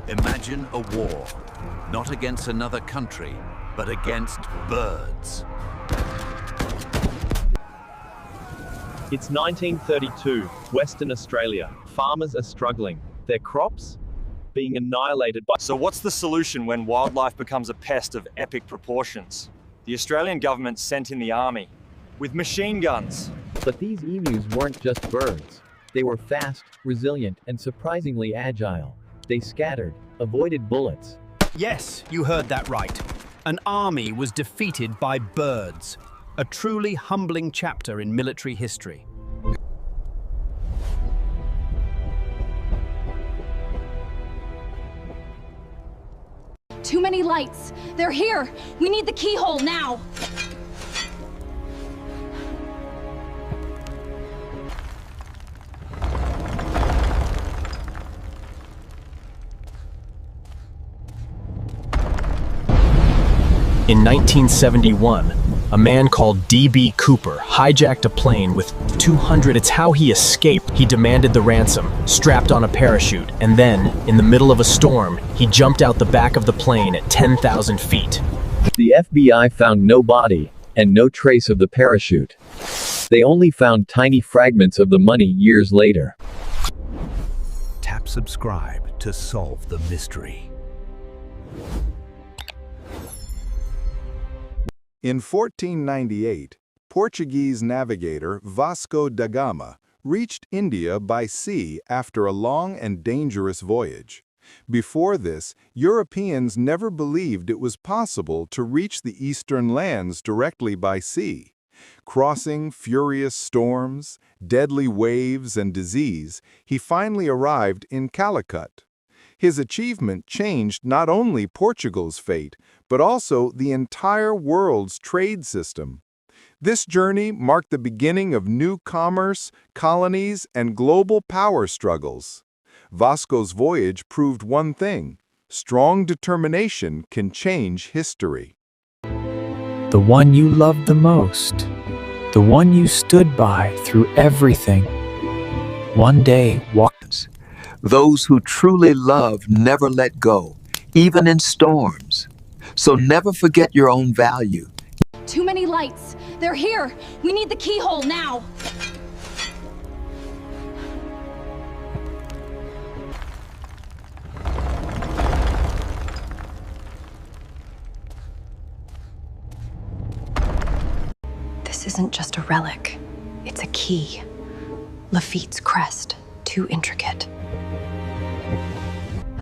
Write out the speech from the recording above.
Imagine a war, not against another country, but against birds. It's 1932, Western Australia. Farmers are struggling. Their crops being annihilated by... So what's the solution when wildlife becomes a pest of epic proportions? The Australian government sent in the army with machine guns. But these emus weren't just birds. They were fast, resilient, and surprisingly agile. They scattered, avoided bullets. Yes, you heard that right. An army was defeated by birds. A truly humbling chapter in military history. Too many lights. They're here. We need the keyhole now. In 1971, a man called D.B. Cooper hijacked a plane with 200. It's how he escaped. He demanded the ransom, strapped on a parachute, and then, in the middle of a storm, he jumped out the back of the plane at 10,000 feet. The FBI found no body, and no trace of the parachute. They only found tiny fragments of the money years later. Tap subscribe to solve the mystery. In 1498, Portuguese navigator Vasco da Gama reached India by sea after a long and dangerous voyage. Before this, Europeans never believed it was possible to reach the eastern lands directly by sea. Crossing furious storms, deadly waves, and disease, he finally arrived in Calicut. His achievement changed not only Portugal's fate, but also the entire world's trade system. This journey marked the beginning of new commerce, colonies, and global power struggles. Vasco's voyage proved one thing: strong determination can change history. The one you loved the most, the one you stood by through everything, one day walked. Those who truly love never let go, even in storms. So never forget your own value. Too many lights. They're here. We need the keyhole now. This isn't just a relic. It's a key. Lafitte's crest. Too intricate.